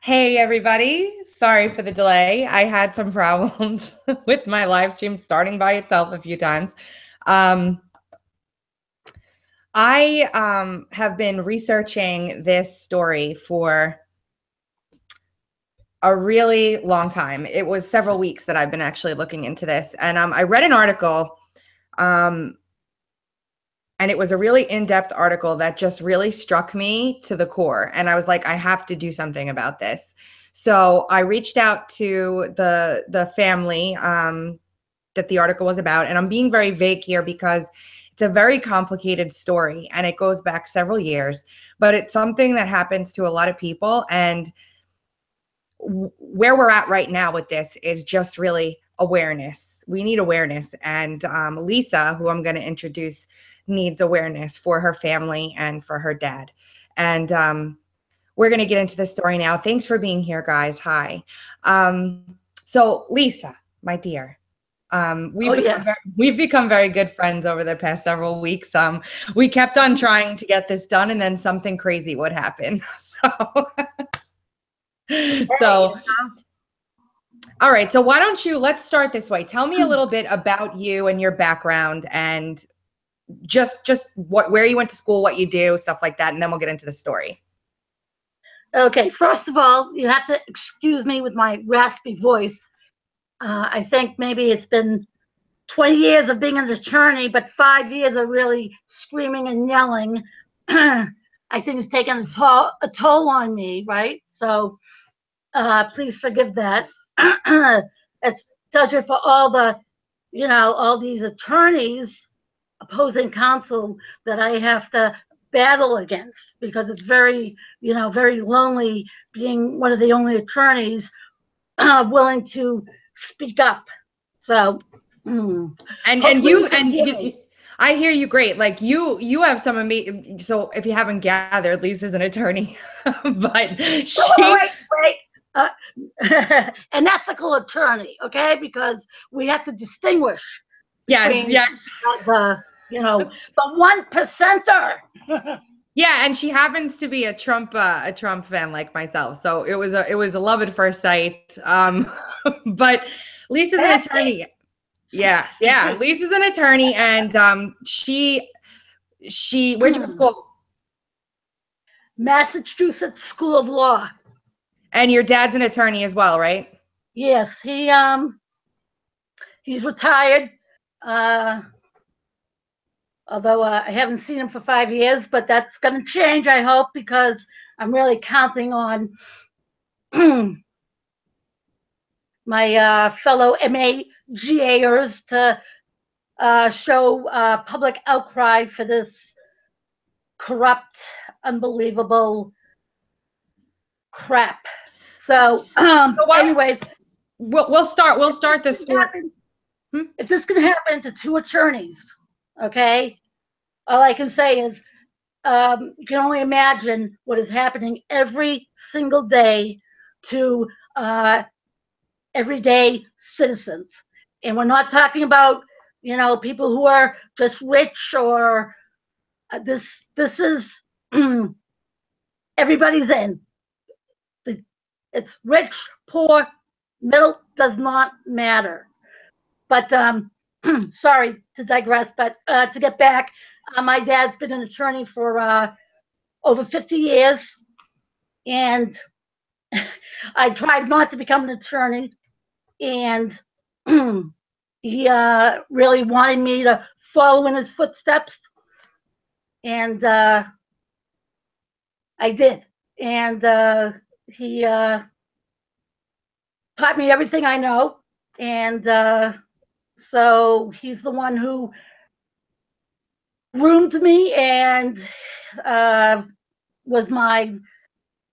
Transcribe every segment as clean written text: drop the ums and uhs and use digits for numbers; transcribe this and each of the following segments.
Hey everybody, sorry for the delay. I had some problems with my live stream starting by itself a few times. Um, I have been researching this story for a really long time. It was several weeks that I've been actually looking into this, and I read an article, um, and it was a really in-depth article that just really struck me to the core. And I was like, I have to do something about this. So I reached out to the family that the article was about, and I'm being very vague here because it's a very complicated story and it goes back several years, but it's something that happens to a lot of people. And where we're at right now with this is just really awareness. We need awareness, and Lisa, who I'm going to introduce, needs awareness for her family and for her dad. And we're going to get into the story now. Thanks for being here, guys. Hi. So Lisa, my dear, we've become very good friends over the past several weeks. We kept on trying to get this done, and then something crazy would happen. So all right. So why don't let's start this way. Tell me a little bit about you and your background, and just where you went to school, what you do, stuff like that, and then we'll get into the story. Okay, first of all, you have to excuse me with my raspy voice. I think maybe it's been 20 years of being an attorney, but 5 years of really screaming and yelling. I think it's taken a toll on me, right? So please forgive that. It's tells you for all the, all these attorneys opposing counsel that I have to battle against, because it's very, very lonely being one of the only attorneys willing to speak up. So, and you I hear you great. Like you have some amazing. So if you haven't gathered, Lisa's an attorney, but wait. An ethical attorney, okay? Because we have to distinguish. Yes. The 1%er. Yeah, and she happens to be a Trump fan like myself. So it was a love at first sight. But Lisa's an attorney. Yeah. Lisa's an attorney, and she went to school. Massachusetts School of Law. And your dad's an attorney as well, right? Yes, he's retired. Although I haven't seen him for 5 years, but that's going to change, I hope, because I'm really counting on my fellow MAGAers to show public outcry for this corrupt, unbelievable crap. So, anyways, we'll start this story. If this can happen to two attorneys, okay, all I can say is you can only imagine what is happening every single day to everyday citizens. And we're not talking about, people who are just rich or this is everybody's in. It's rich, poor, middle, does not matter. But sorry to digress, but to get back, my dad's been an attorney for over 50 years, and I tried not to become an attorney, and he really wanted me to follow in his footsteps, and I did. And he taught me everything I know, and so he's the one who groomed me and was my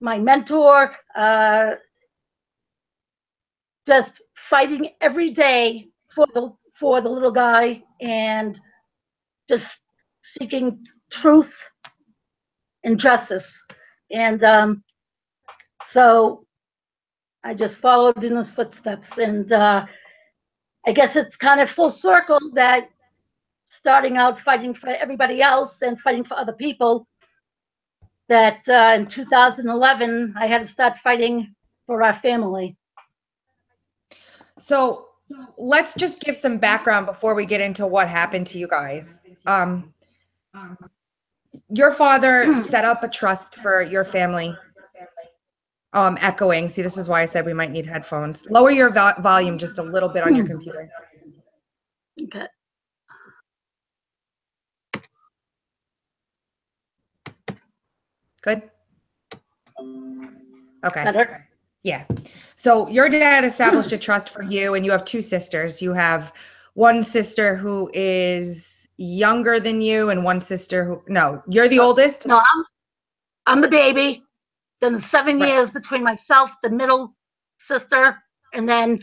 mentor, just fighting every day for the little guy, and just seeking truth and justice. And so I just followed in his footsteps, and I guess it's kind of full circle that starting out fighting for everybody else and fighting for other people, that in 2011 I had to start fighting for our family. So let's just give some background before we get into what happened to you guys. Your father set up a trust for your family. Echoing. See, this is why I said we might need headphones. Lower your volume just a little bit on your computer. Okay. Good? Okay. Better? Yeah. So your dad established a trust for you, and you have two sisters. You have one sister who is younger than you, and one sister who, no, you're the oldest? No, I'm the baby. Then the 7 Right. years between myself, the middle sister, and then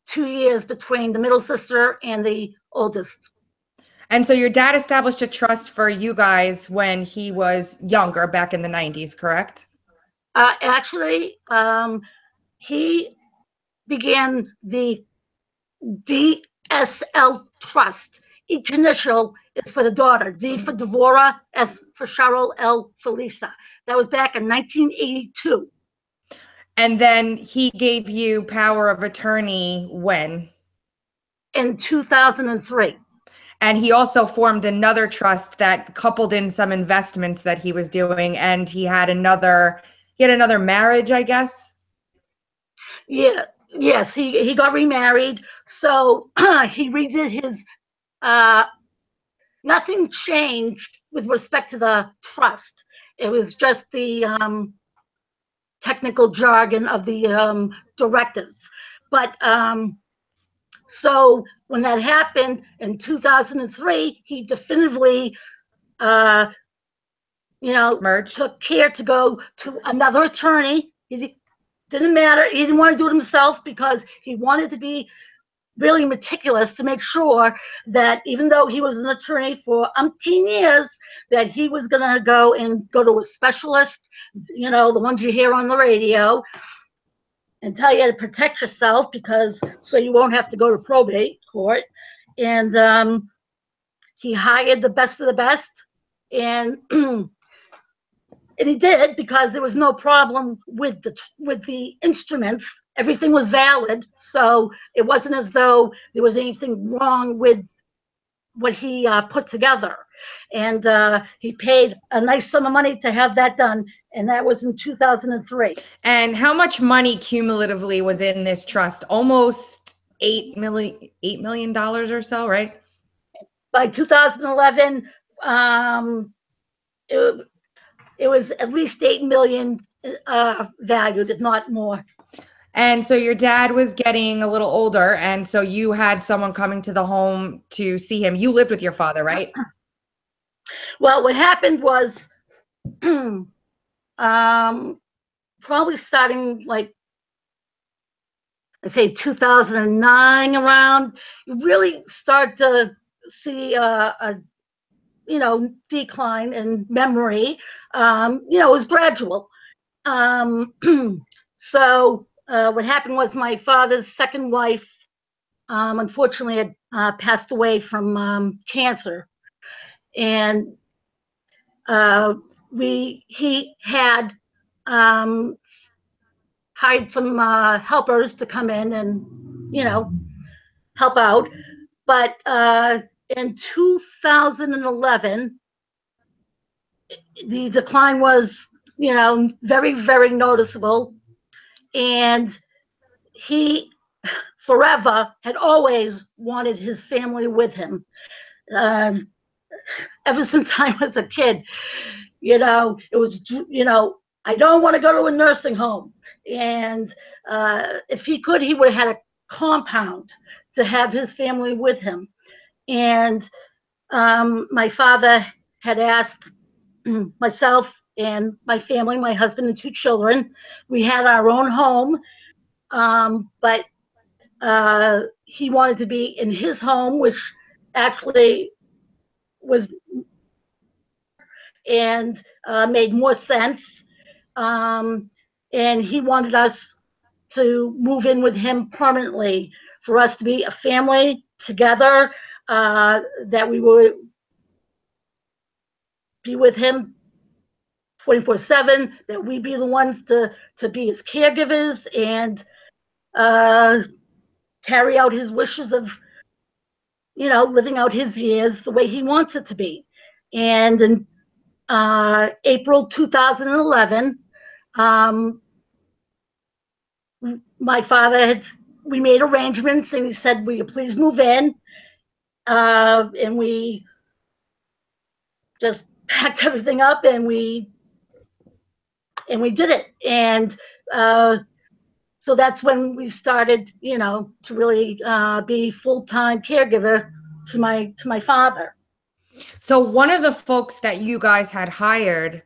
2 years between the middle sister and the oldest. And so your dad established a trust for you guys when he was younger, back in the 90s, correct? Actually, he began the DSL Trust. Each initial is for the daughter. D for Devora, S for Cheryl, L for Lisa. That was back in 1982. And then he gave you power of attorney when? In 2003. And he also formed another trust that coupled in some investments that he was doing, and he had another marriage, I guess. Yeah, yes, he got remarried. So he redid his nothing changed with respect to the trust. It was just the technical jargon of the directives. But so when that happened in 2003, he definitively, Merged. took care to go to another attorney. He didn't matter. He didn't want to do it himself because he wanted to be really meticulous to make sure that even though he was an attorney for umpteen years, that he was going to go to a specialist, the ones you hear on the radio, and tell you to protect yourself so you won't have to go to probate court. And he hired the best of the best, and and he did, because there was no problem with the instruments. Everything was valid, so it wasn't as though there was anything wrong with what he put together. And he paid a nice sum of money to have that done, and that was in 2003. And how much money cumulatively was in this trust? Almost $8 million or so, right? By 2011, it was at least 8 million valued, if not more. And so your dad was getting a little older, and so you had someone coming to the home to see him. You lived with your father, right? Well, what happened was probably starting, like, I'd say 2009 around, you really start to see a decline in memory. It was gradual. So what happened was my father's second wife, unfortunately, had passed away from cancer, and he had hired some helpers to come in and help out. But in 2011, the decline was very, very noticeable, and he forever had always wanted his family with him. Ever since I was a kid, it was, I don't want to go to a nursing home. And if he could, he would have had a compound to have his family with him. And my father had asked myself and my family, my husband and two children. We had our own home, but he wanted to be in his home, which actually was and made more sense. And he wanted us to move in with him permanently, for us to be a family together, that we would be with him 24/7, that we be the ones to be his caregivers and carry out his wishes of, living out his years the way he wants it to be. And in April 2011, my father we made arrangements, and he said, will you please move in? And we just packed everything up, and we did it. And so that's when we started, to really be full-time caregiver to my father. So one of the folks that you guys had hired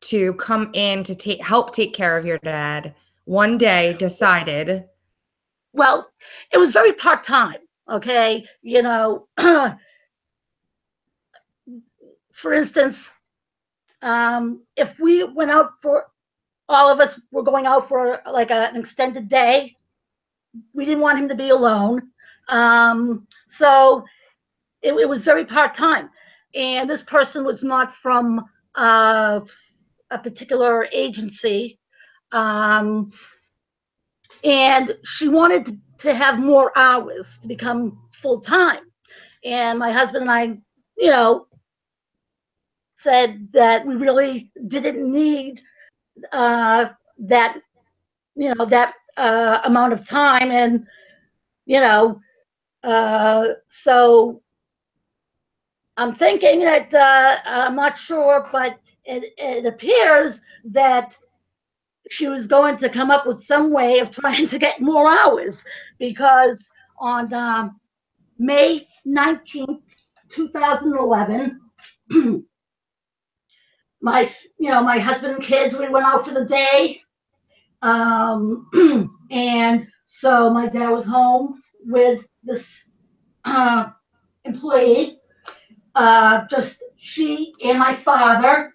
to come in to help take care of your dad one day decided. Well, it was very part-time. Okay, for instance, if we went out for, all of us were going out for like an extended day, we didn't want him to be alone. So it was very part-time. And this person was not from a particular agency. And she wanted to have more hours to become full-time. And my husband and I, said that we really didn't need that amount of time. And so I'm thinking that I'm not sure, but it appears that she was going to come up with some way of trying to get more hours, because on May 19th, 2011, my husband and kids, we went out for the day. And so my dad was home with this employee, just she and my father.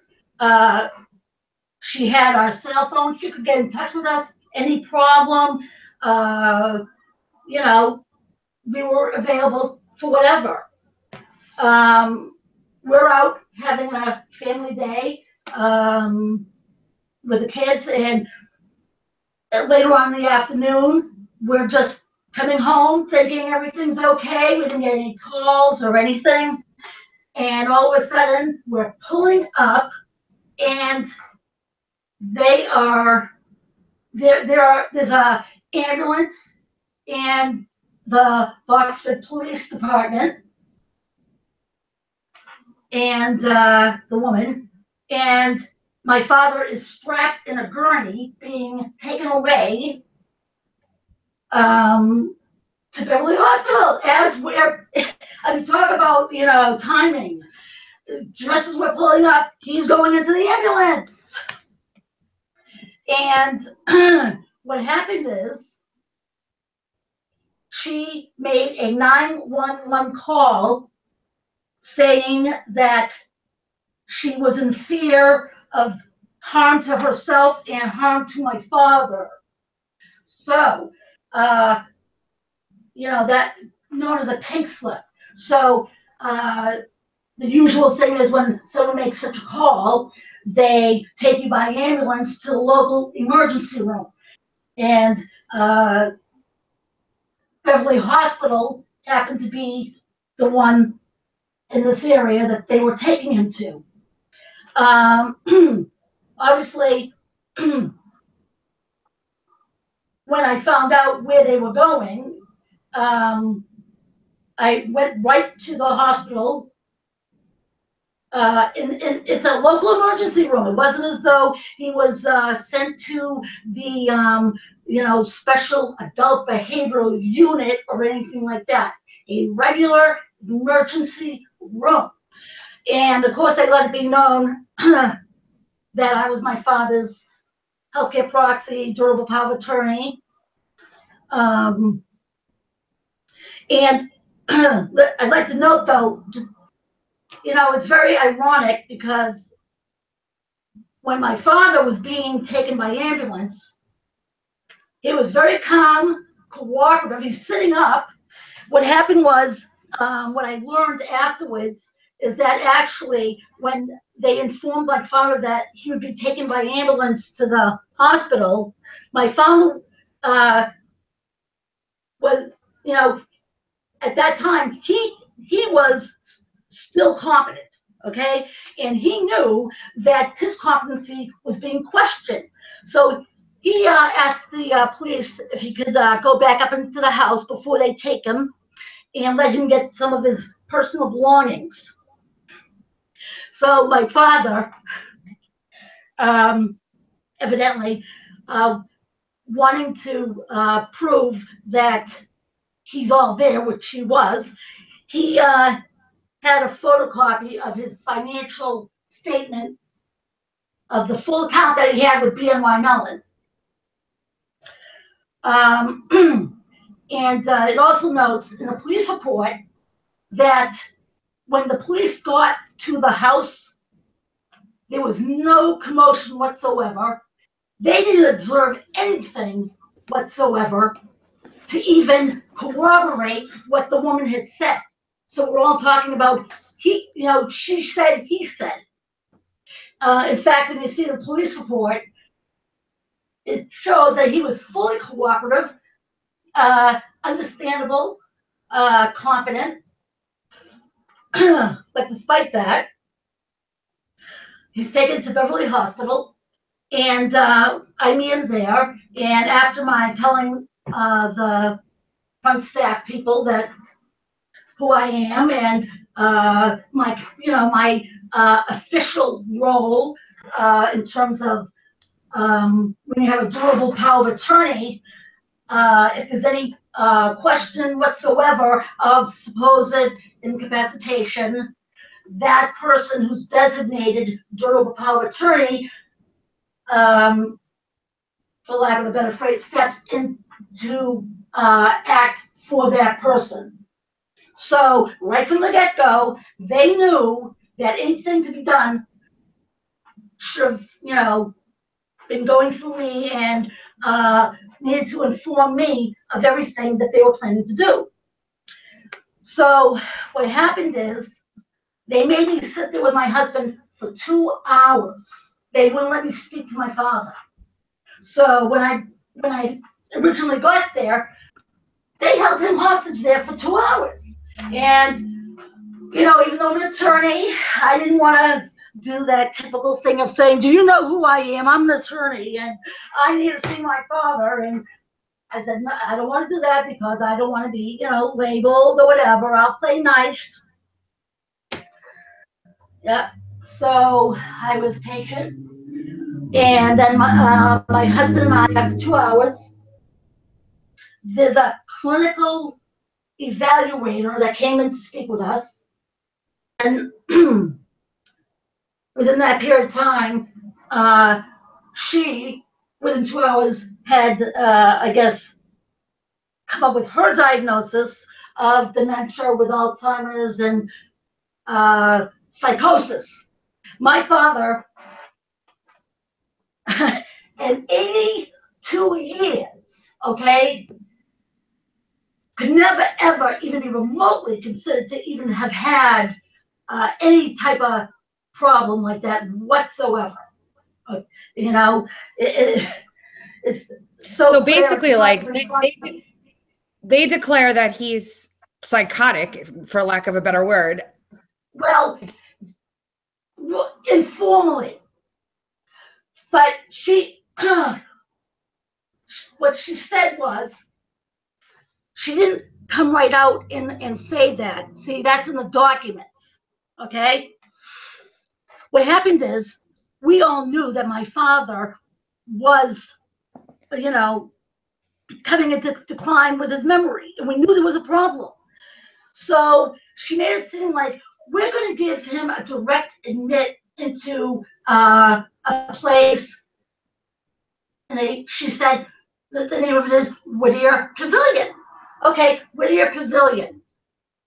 She had our cell phone. She could get in touch with us, any problem. We were available for whatever. We're out having a family day with the kids, and later on in the afternoon, we're just coming home thinking everything's okay. We didn't get any calls or anything. And all of a sudden, we're pulling up, and there's a ambulance and the Boxford Police Department and the woman, and my father is strapped in a gurney being taken away to Beverly Hospital. As we're, talk about, timing. Just as we're pulling up, he's going into the ambulance. And what happened is, she made a 911 call saying that she was in fear of harm to herself and harm to my father. So, that known as a pink slip. So, the usual thing is when someone makes such a call, they take you by ambulance to the local emergency room. And Beverly Hospital happened to be the one in this area that they were taking him to. Obviously, when I found out where they were going, I went right to the hospital. It's a local emergency room. It wasn't as though he was sent to the special adult behavioral unit or anything like that. A regular emergency room. And of course, I let it be known that I was my father's healthcare proxy, durable power of attorney. And I'd like to note, though, just, it's very ironic, because when my father was being taken by ambulance, he was very calm, cooperative. He's sitting up. What happened was, what I learned afterwards is that actually when they informed my father that he would be taken by ambulance to the hospital, my father was, you know, at that time he was still competent, okay, and he knew that his competency was being questioned. So he asked the police if he could go back up into the house before they take him and let him get some of his personal belongings. So my father, evidently, wanting to prove that he's all there, which he was, he had a photocopy of his financial statement of the full account that he had with BNY Mellon. And it also notes in a police report that when the police got to the house, there was no commotion whatsoever. They didn't observe anything whatsoever to even corroborate what the woman had said. So we're all talking about she said, he said. In fact, when you see the police report, it shows that he was fully cooperative, understandable, competent. But despite that, he's taken to Beverly Hospital, and I meet him there. And after my telling the front staff people that who I am and my official role in terms of when you have a durable power of attorney, if there's any question whatsoever of supposed incapacitation, that person who's designated durable power of attorney, for lack of a better phrase, steps in to act for that person. So right from the get-go, they knew that anything to be done should have, been going through me and needed to inform me of everything that they were planning to do. So what happened is they made me sit there with my husband for 2 hours. They wouldn't let me speak to my father. So when I originally got there, they held him hostage there for 2 hours. And even though I'm an attorney, I didn't want to do that typical thing of saying, do you know who I am? I'm an attorney and I need to see my father. And I said, no, I don't want to do that because I don't want to be, labeled or whatever. I'll play nice. Yeah. So I was patient. And then my husband and I, after 2 hours, there's a clinical evaluator that came in to speak with us. And within that period of time, she, within 2 hours, had, I guess, come up with her diagnosis of dementia with Alzheimer's and psychosis. My father, in 82 years, okay, could never, ever even be remotely considered to even have had any type of problem like that whatsoever. It's so basically, like they declare that he's psychotic, for lack of a better word. Well, informally, but what she said was, she didn't come right out and say that. See, that's in the documents, okay? What happened is, we all knew that my father was, coming into decline with his memory, and we knew there was a problem. So she made it seem like we're going to give him a direct admit into a place. And she said that the name of it is Whittier Pavilion. Okay, Whittier Pavilion.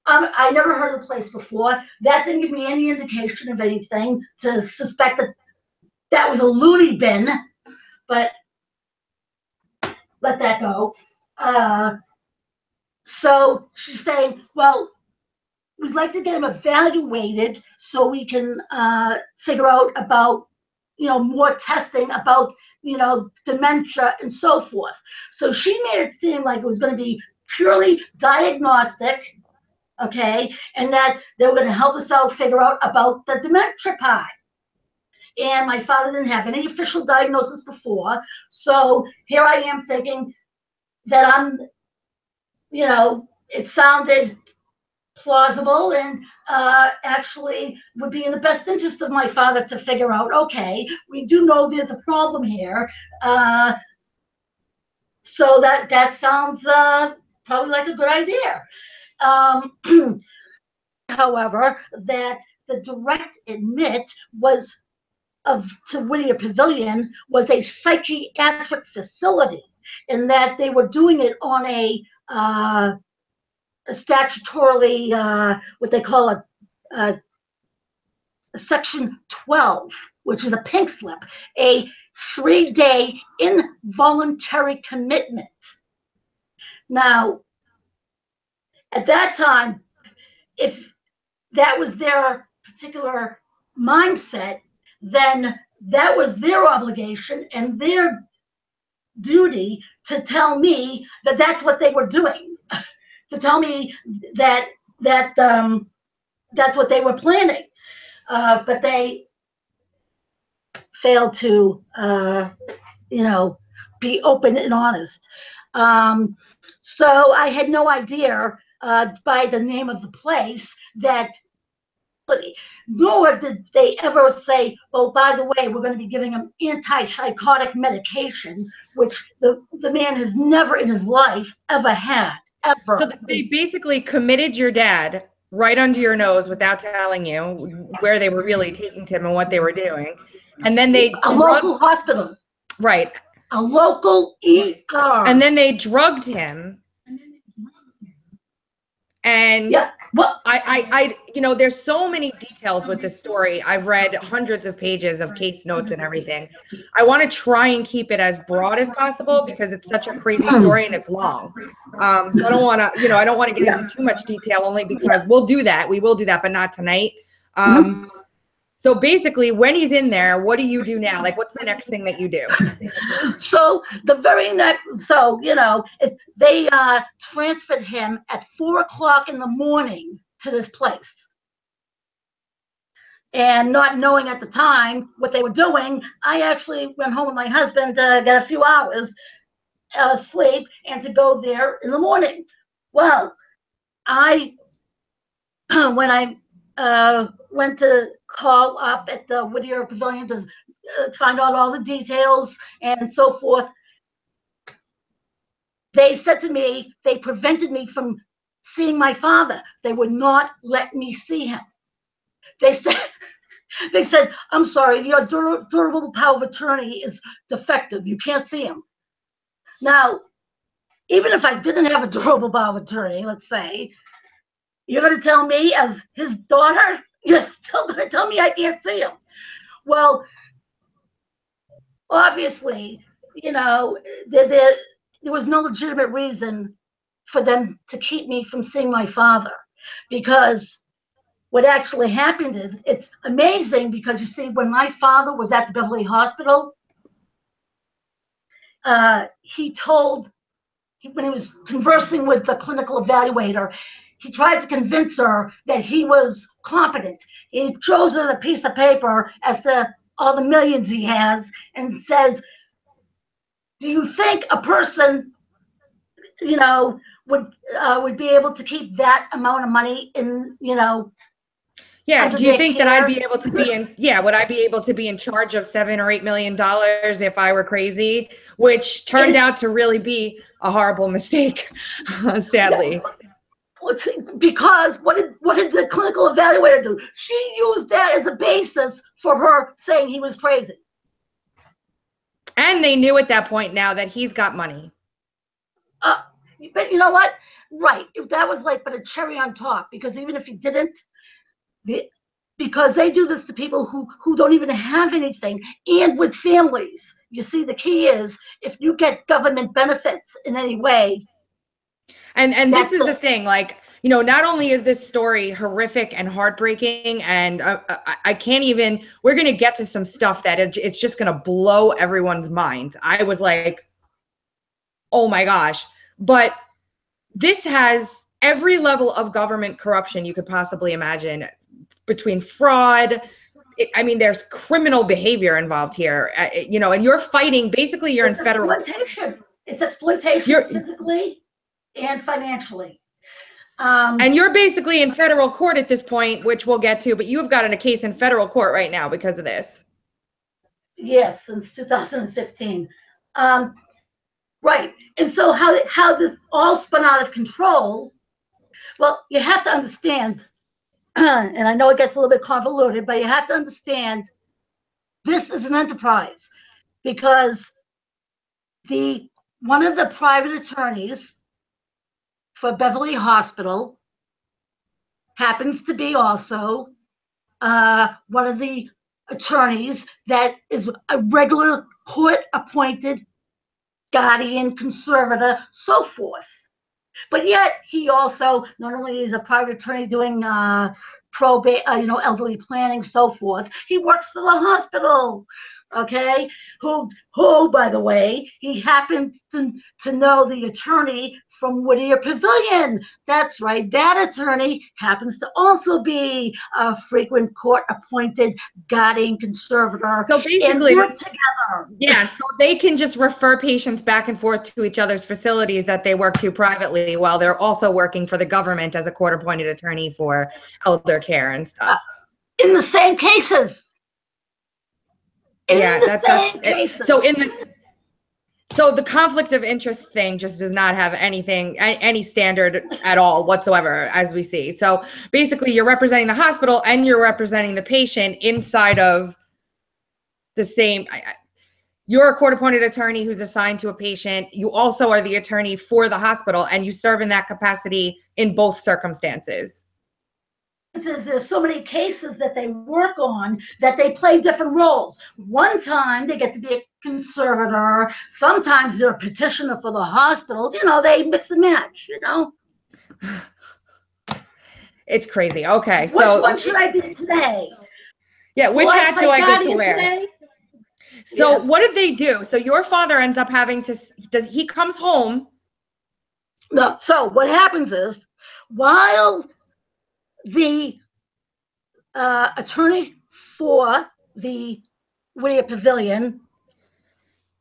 I never heard of the place before. That didn't give me any indication of anything to suspect that was a loony bin, but let that go. So she's saying, well, we'd like to get him evaluated so we can figure out about, more testing about, dementia and so forth. So she made it seem like it was going to be purely diagnostic, okay, and that they were going to help us out figure out about the dementia part. And my father didn't have any official diagnosis before, so here I am thinking that it sounded plausible and actually would be in the best interest of my father to figure out, okay, we do know there's a problem here. So that sounds probably like a good idea. However, that the direct admit was to Whittier Pavilion was a psychiatric facility, and that they were doing it on a statutorily, what they call a Section 12, which is a pink slip, a 3-day involuntary commitment. Now, at that time, if that was their particular mindset, then that was their obligation and their duty to tell me that that's what they were doing, to tell me that that's what they were planning. But they failed to, be open and honest. So I had no idea by the name of the place that, nor did they ever say, well, by the way, we're going to be giving him antipsychotic medication, which the man has never in his life ever had, ever. So they basically committed your dad right under your nose without telling you where they were really taking him and what they were doing. And then they local hospital. Right. A local ER. And then they drugged him. And yeah. Well, I there's so many details with this story. I've read hundreds of pages of case notes and everything. I want to try and keep it as broad as possible because it's such a crazy story and it's long. So I don't want to, I don't want to get into too much detail, only because we'll do that. We will do that, but not tonight. So basically, when he's in there, what do you do now? Like, what's the next thing that you do? So they transferred him at 4:00 in the morning to this place. And not knowing at the time what they were doing, I actually went home with my husband to get a few hours sleep and to go there in the morning. Well, when I went to call up at the Whittier Pavilion to find out all the details and so forth, they said to me, they prevented me from seeing my father. They would not let me see him. They said, I'm sorry, your durable power of attorney is defective. You can't see him. Now, even if I didn't have a durable power of attorney, let's say, you're going to tell me as his daughter, you're still going to tell me I can't see him. Well, obviously, there was no legitimate reason for them to keep me from seeing my father, because what actually happened is, it's amazing because, you see, when my father was at the Beverly Hospital, when he was conversing with the clinical evaluator, he tried to convince her that he was competent. He shows her the piece of paper as to all the millions he has and says, do you think a person, would be able to keep that amount of money in, Yeah. Do you think that I'd be able to would I be able to be in charge of $7 or $8 million if I were crazy? Which turned out to really be a horrible mistake, sadly. Because what did the clinical evaluator do? She used that as a basis for her saying he was crazy. And they knew at that point now that he's got money. But you know what? Right. If that was but a cherry on top, because even if he didn't, because they do this to people who don't even have anything, and with families. You see, the key is, if you get government benefits in any way, And this That's is the it. thing, like, you know, not only is this story horrific and heartbreaking, and I can't even, we're going to get to some stuff that it's just going to blow everyone's mind. I was like, oh my gosh. But this has every level of government corruption you could possibly imagine, between fraud. I mean, there's criminal behavior involved here, you know, and you're fighting, basically you're in It's federal. exploitation. It's exploitation You're, physically and financially. and you're basically in federal court at this point, which we'll get to, but you've gotten a case in federal court right now because of this. Yes, since 2015. Right. And so how this all spun out of control, well, you have to understand, and I know it gets a little bit convoluted, but you have to understand this is an enterprise, because one of the private attorneys for Beverly Hospital happens to be also one of the attorneys that is a regular court appointed guardian, conservator, so forth. But yet he also not only is a private attorney doing probate, elderly planning, so forth. He works for the hospital. Okay, who, by the way, he happens to know the attorney from Whittier Pavilion. That's right. That attorney happens to also be a frequent court-appointed guardian conservator. So basically, and work together. yeah, so they can just refer patients back and forth to each other's facilities that they work to privately, while they're also working for the government as a court-appointed attorney for elder care and stuff. In the same cases. Yeah, that's it. So the conflict of interest thing just does not have any standard at all whatsoever, as we see. So basically, you're representing the hospital and you're representing the patient inside of the same. You're a court-appointed attorney who's assigned to a patient. You also are the attorney for the hospital, and you serve in that capacity in both circumstances. There's so many cases that they work on that they play different roles. One time they get to be a conservator. Sometimes they're a petitioner for the hospital. You know, they mix and match, you know. It's crazy. Okay. Which one should I be today? Yeah, which hat do I get to wear? Today? So yes. What did they do? So your father ends up having to, he comes home? No, so what happens is, while the attorney for the Whittier Pavilion,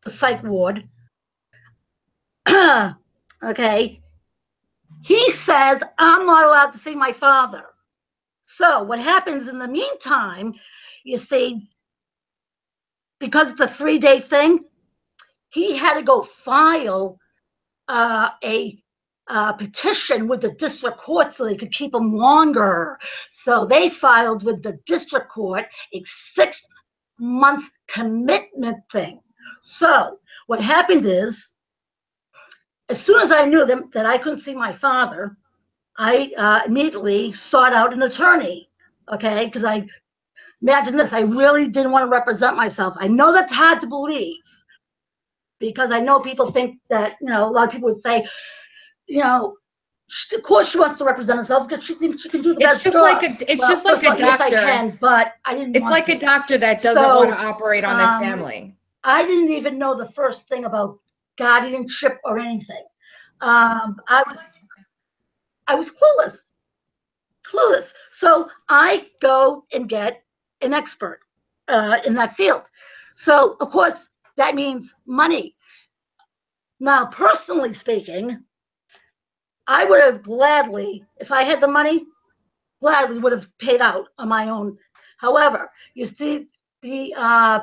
the psych ward, okay, he says, I'm not allowed to see my father. So what happens in the meantime, you see, because it's a 3-day thing, he had to go file a petition with the district court so they could keep him longer. So they filed with the district court a 6-month commitment thing. So what happened is, as soon as I knew that I couldn't see my father, I immediately sought out an attorney, okay? Because imagine this, I really didn't want to represent myself. I know that's hard to believe, because I know people think that, you know, a lot of people would say, you know, of course she wants to represent herself because she thinks she can do the best job. It's just like a doctor. Yes, I can, but I didn't. It's like a doctor that doesn't want to operate on their family. I didn't even know the first thing about guardianship or anything. I was clueless. So I go and get an expert in that field. So of course that means money. Now, personally speaking, I would have gladly, if I had the money, gladly would have paid out on my own. However, you see, the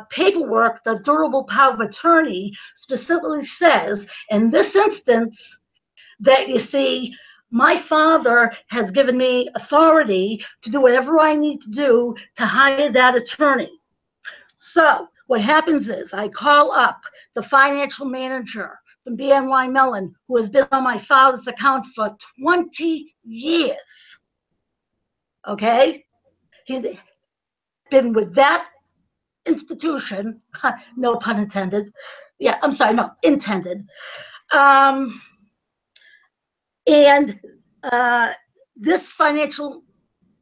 paperwork, the durable power of attorney, specifically says, in this instance, that you see, my father has given me authority to do whatever I need to do to hire that attorney. So what happens is I call up the financial manager from BNY Mellon, who has been on my father's account for 20 years. Okay? He's been with that institution, no pun intended. Yeah, I'm sorry, no, intended. And this financial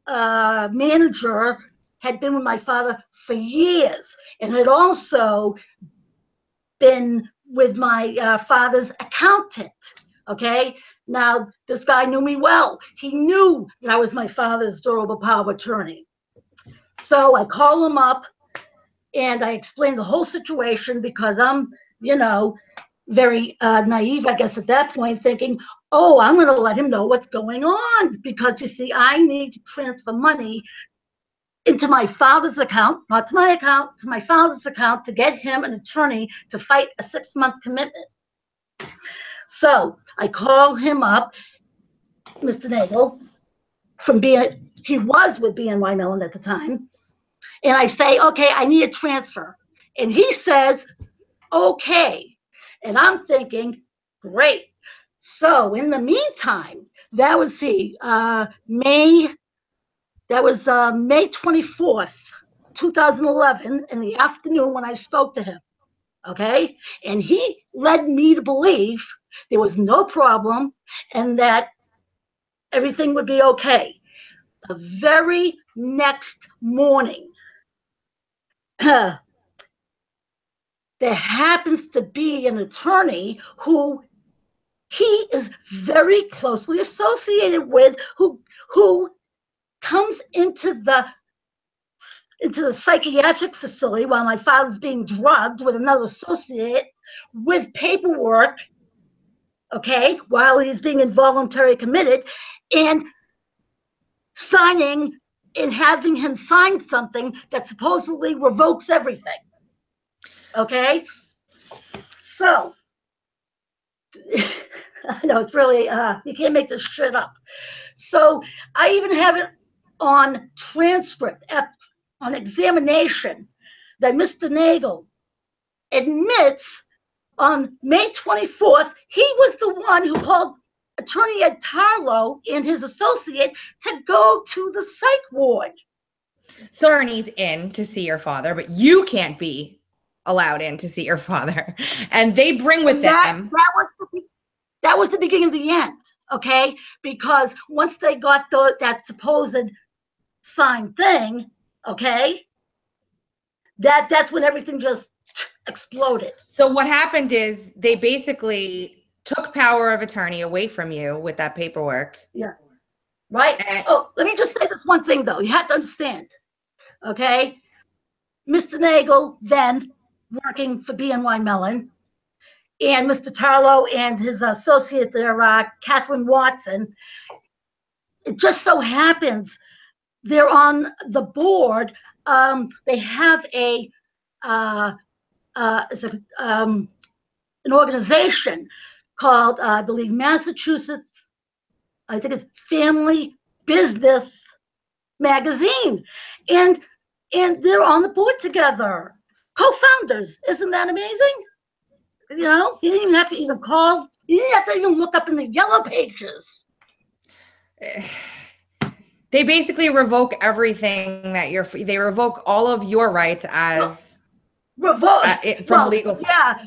manager had been with my father for years and had also been with my father's accountant. Okay. Now, this guy knew me well. He knew that I was my father's durable power of attorney. So I call him up and I explain the whole situation because I'm, very naive, I guess, at that point, thinking, oh, I'm going to let him know what's going on because, you see, I need to transfer money into my father's account, not to my account, to my father's account to get him an attorney to fight a 6-month commitment. So I call him up, Mr. Nagel, he was with BNY Mellon at the time. And I say, okay, I need a transfer. And he says, okay. And I'm thinking, great. So in the meantime, that was May 24th, 2011, in the afternoon when I spoke to him. Okay. And he led me to believe there was no problem and that everything would be okay. The very next morning, there happens to be an attorney who he is very closely associated with, who comes into the psychiatric facility while my father's being drugged with another associate with paperwork, okay, while he's being involuntarily committed, and signing and having him sign something that supposedly revokes everything. Okay? So, I know it's really, you can't make this shit up. So, I even have it on transcript, on examination, that Mr. Nagel admits on May 24th, he was the one who called Attorney Ed Tarlow and his associate to go to the psych ward. So Ernie's in to see your father, but you can't be allowed in to see your father. And they bring with them. That was the beginning of the end, okay? Because once they got that supposed signed thing, okay, that's when everything just exploded. So what happened is they basically took power of attorney away from you with that paperwork. Yeah. Right? Let me just say this one thing, though. You have to understand, okay? Mr. Nagel, then working for BNY Mellon, and Mr. Tarlow and his associate there, Catherine Watson, it just so happens they're on the board. They have an organization called, I believe, Massachusetts, I think it's Family Business Magazine. And they're on the board together, co-founders. Isn't that amazing? You didn't even have to even call. You didn't have to even look up in the yellow pages. They basically revoke everything that they revoke all of your rights as from legal. Yeah.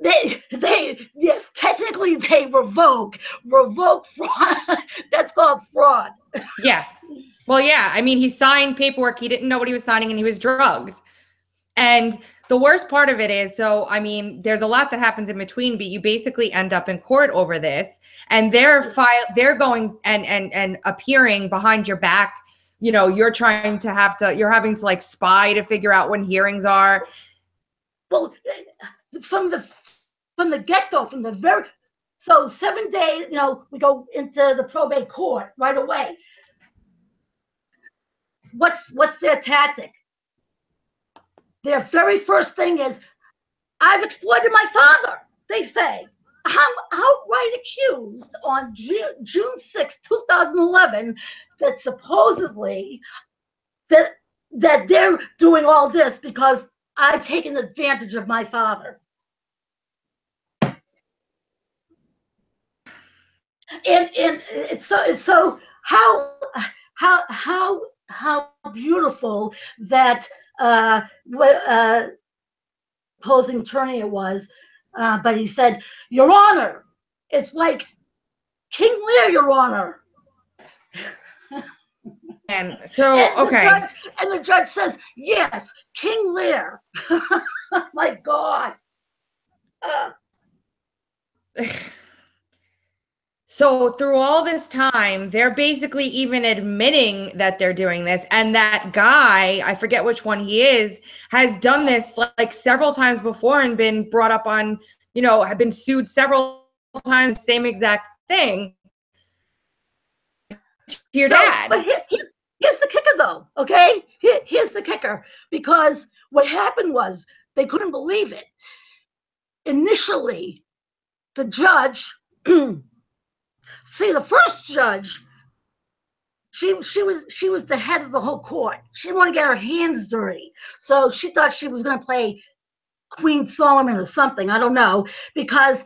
Yes, technically they revoke fraud. That's called fraud. Yeah. Well, yeah. I mean, he signed paperwork. He didn't know what he was signing and he was drugged. And the worst part of it is, so, I mean, there's a lot that happens in between, but you basically end up in court over this, and they're going and appearing behind your back. You're having to like spy to figure out when hearings are. Well, from the get-go, so 7 days, we go into the probate court right away. What's their tactic? Their very first thing is, I've exploited my father, they say. I'm outright accused on June 6, 2011, that supposedly that they're doing all this because I've taken advantage of my father. And it's so how beautiful that opposing attorney it was, but he said, Your Honor, it's like King Lear, Your Honor. And so, okay. And the judge says, yes, King Lear. My God. So through all this time, they're basically even admitting that they're doing this. And that guy, I forget which one he is, has done this like several times before and been brought up on, you know, have been sued several times, same exact thing. To your dad. But here's the kicker, though, okay? Here's the kicker. Because what happened was they couldn't believe it. Initially, the judge, see, the first judge, she was the head of the whole court. She didn't want to get her hands dirty. So she thought she was going to play Queen Solomon or something. I don't know. Because,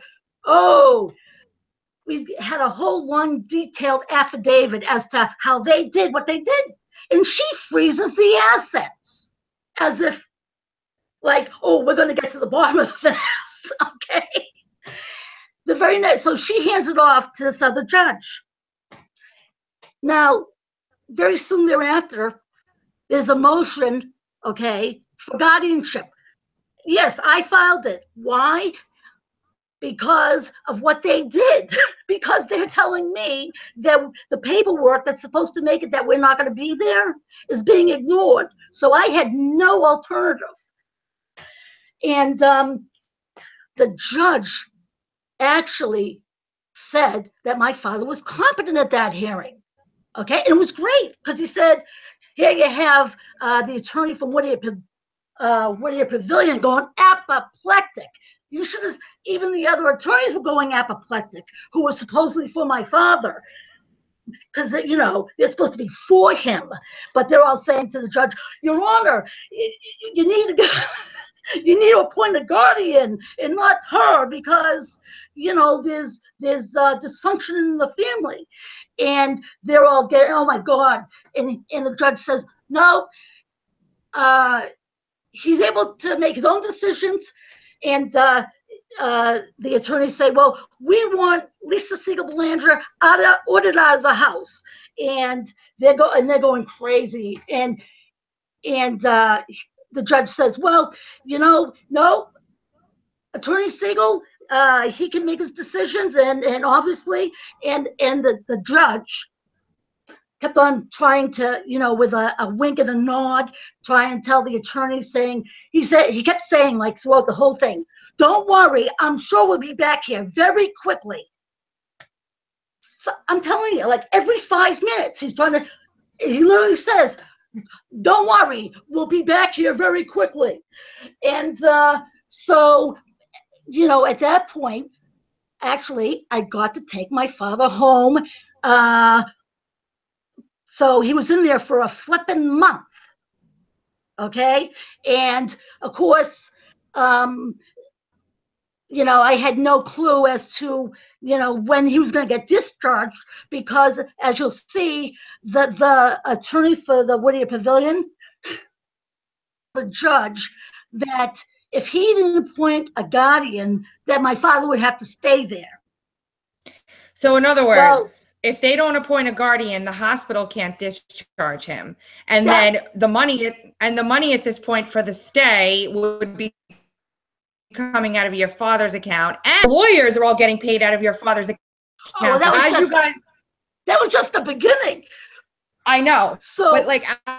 we had a whole long detailed affidavit as to how they did what they did. And she freezes the assets as if, like, we're going to get to the bottom of this. Okay. The very next, so she hands it off to this other judge. Now, very soon thereafter, there's a motion, okay, for guardianship. Yes, I filed it. Why? Because of what they did. Because they're telling me that the paperwork that's supposed to make it that we're not going to be there is being ignored. So I had no alternative. And the judge actually said that my father was competent at that hearing. Okay, and it was great because he said, here you have the attorney from Whittier Pavilion going apoplectic. You should have, even the other attorneys were going apoplectic, who were supposedly for my father, because they're supposed to be for him, but they're all saying to the judge, Your Honor, you need to you need to appoint a guardian and not her because there's dysfunction in the family, and they're all getting, oh my God, and the judge says no. He's able to make his own decisions, and the attorneys say, well, we want Lisa Belanger ordered out of the house, and they're going crazy, and the judge says, well, no, Attorney Siegel, he can make his decisions, and obviously, and the judge kept on trying to, with a wink and a nod, try and tell the attorney, he kept saying, like, throughout the whole thing, don't worry, I'm sure we'll be back here very quickly. I'm telling you, like, every 5 minutes, he literally says, don't worry, we'll be back here very quickly. And so, at that point, actually, I got to take my father home. So he was in there for a flipping month. Okay. And of course, I had no clue as to, when he was going to get discharged, because as you'll see, the attorney for the Whittier Pavilion, the judge, that if he didn't appoint a guardian, that my father would have to stay there. So in other words, if they don't appoint a guardian, the hospital can't discharge him. And then the money at this point for the stay would be coming out of your father's account, and lawyers are all getting paid out of your father's account. That was just the beginning. I know. So,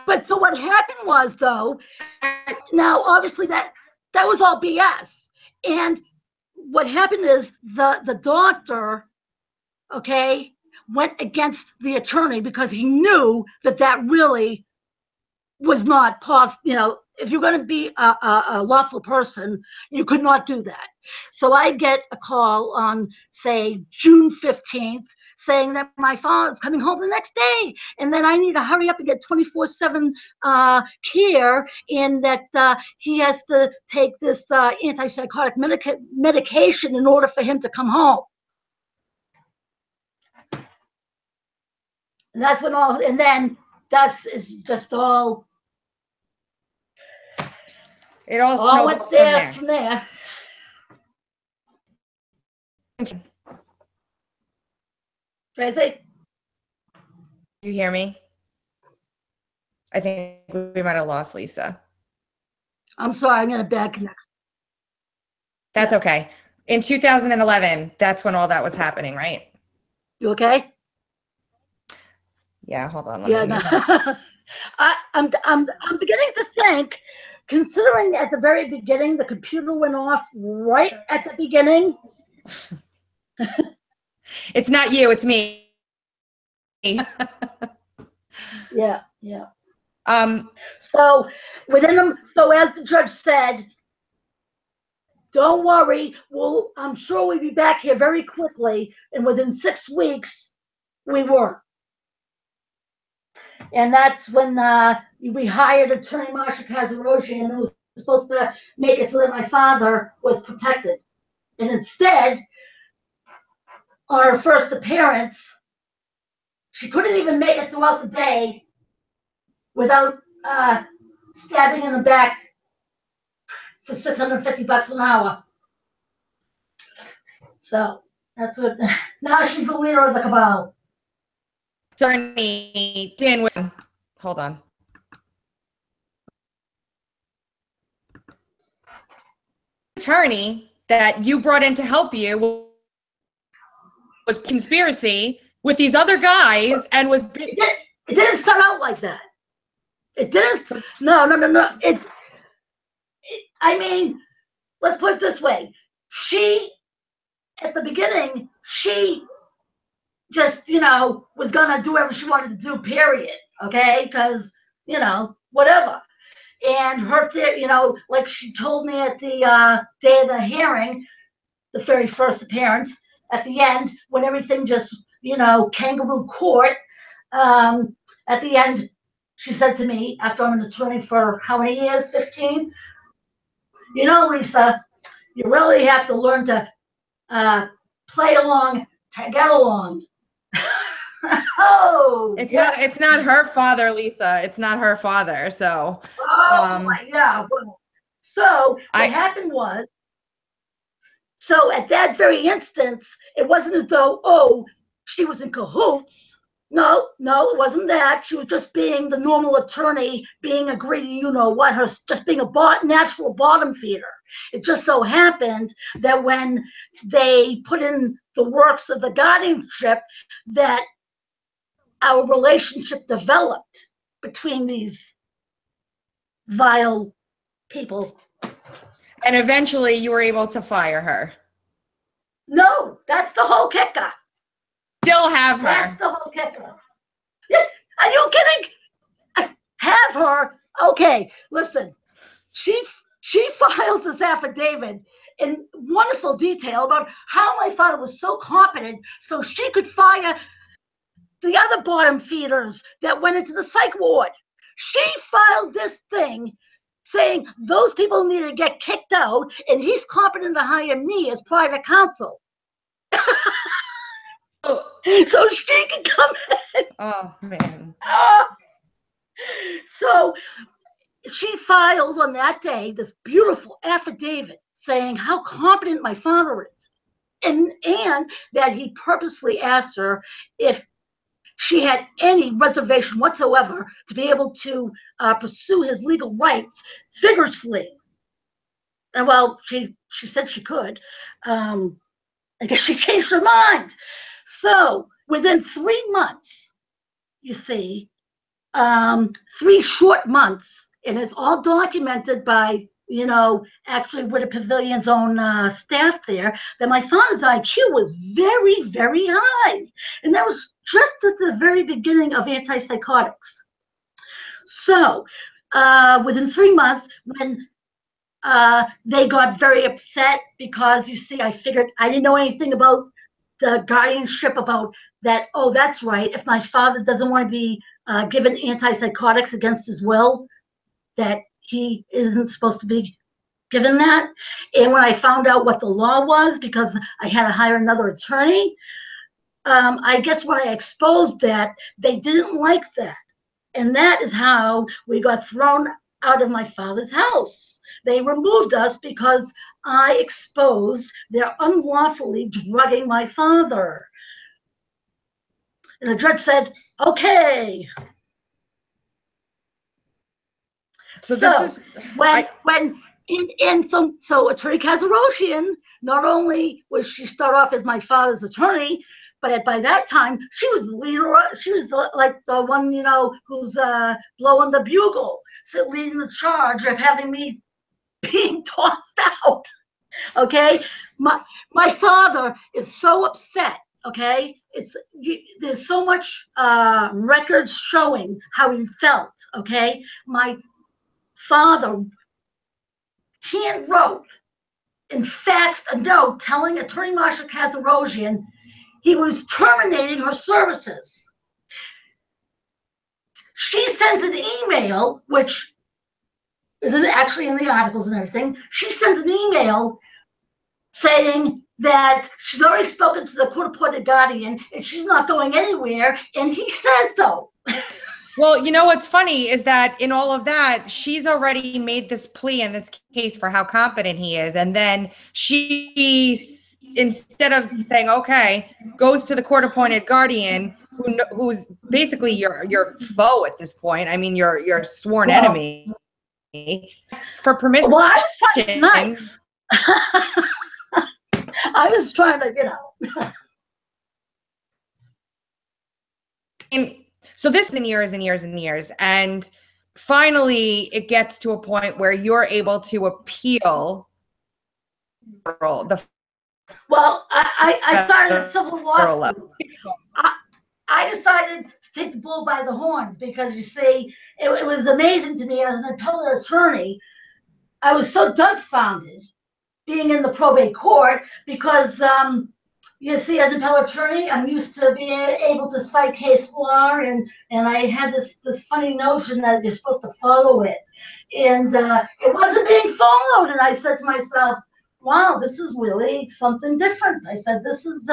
but so what happened was, though, now obviously that was all BS. And what happened is the doctor, okay, went against the attorney because he knew that really was not possible. If you're going to be a lawful person, you could not do that. So I get a call on, say, June 15th, saying that my father's coming home the next day, and then I need to hurry up and get 24/7 care, and that he has to take this antipsychotic medication in order for him to come home. And that's when and then is just all. It all went there from there. Tracy? You hear me? I think we might have lost Lisa. I'm sorry, I'm in a bad connection. That's okay. In 2011, that's when all that was happening, right? You okay? Yeah, hold on. Let Yeah, me no. mute her. I'm beginning to think, considering at the very beginning the computer went off right at the beginning. It's not you, it's me. Yeah, yeah. Um, So within them, so as the judge said, don't worry. I'm sure we'll be back here very quickly. And within 6 weeks, we were. And that's when we hired attorney Marsha Kazarosian, who was supposed to make it so that my father was protected. And instead, on her first appearance, she couldn't even make it throughout the day without stabbing in the back for $650 an hour. So that's what. Now she's the leader of the cabal. attorney Dan, hold on. Attorney that you brought in to help you was conspiracy with these other guys and was. It didn't start out like that. It didn't. No. I mean, let's put it this way. At the beginning, she just, was going to do whatever she wanted to do, period. Okay? Because, whatever. And her, like she told me at the day of the hearing, the very first appearance, at the end, when everything just, kangaroo court, at the end, she said to me, after I'm an attorney for how many years? 15? Lisa, you really have to learn to play along to get along. Oh, it's not her father, Lisa. It's not her father. So, yeah. So what happened was, so at that very instance, it wasn't as though, she was in cahoots. No, it wasn't that. She was just being the normal attorney, being a greedy, just being a natural bottom feeder. It just so happened that when they put in the works of the guardianship, that our relationship developed between these vile people. And eventually you were able to fire her. No, that's the whole kicker. Still have her. That's the whole kicker. Are you kidding? Have her? Okay, listen. She files this affidavit in wonderful detail about how my father was so competent so she could fire the other bottom feeders that went into the psych ward. She filed this thing saying those people need to get kicked out and he's competent to hire me as private counsel. So she can come in. Oh, man. So she files on that day this beautiful affidavit saying how competent my father is, and that he purposely asked her if she had any reservation whatsoever to be able to pursue his legal rights vigorously. And well, she said she could. I guess she changed her mind. So within 3 months, you see, 3 short months, and it's all documented by, actually Witter Pavilion's own staff there, that my father's IQ was very, very high. And that was just at the very beginning of antipsychotics. So within 3 months, when they got very upset because, you see, I figured I didn't know anything about the guardianship, about that, that's right, if my father doesn't want to be given antipsychotics against his will, that he isn't supposed to be given that. And when I found out what the law was, because I had to hire another attorney, I guess when I exposed that, they didn't like that. And that is how we got thrown out of my father's house. They removed us because I exposed their unlawfully drugging my father. And the judge said, okay. So this is so Attorney Kazaroshian, not only was she start off as my father's attorney, but by that time she was the leader. She was like the one, you know, who's blowing the bugle, so leading the charge of having me being tossed out. Okay, my father is so upset. Okay, there's so much records showing how he felt. Okay, my father hand wrote and faxed a note telling Attorney Marshall Kazarosian he was terminating her services. She sends an email, which isn't actually in the articles and everything. She sends an email saying that she's already spoken to the court-appointed guardian and she's not going anywhere, and he says so. Well, you know what's funny is that in all of that, she's already made this plea in this case for how competent he is. And then she, instead of saying, okay, goes to the court-appointed guardian, who's basically your foe at this point. I mean, your sworn enemy, for permission. Well, I was trying to be nice. I was trying to, So this is in years and years and years. And finally, it gets to a point where you're able to appeal. Well, I started a civil lawsuit. I decided to take the bull by the horns because, you see, it was amazing to me as an appellate attorney. I was so dumbfounded being in the probate court because, you see, as an appellate attorney, I'm used to being able to cite case law, and I had this funny notion that you're supposed to follow it. And it wasn't being followed, and I said to myself, wow, this is really something different. I said, this is,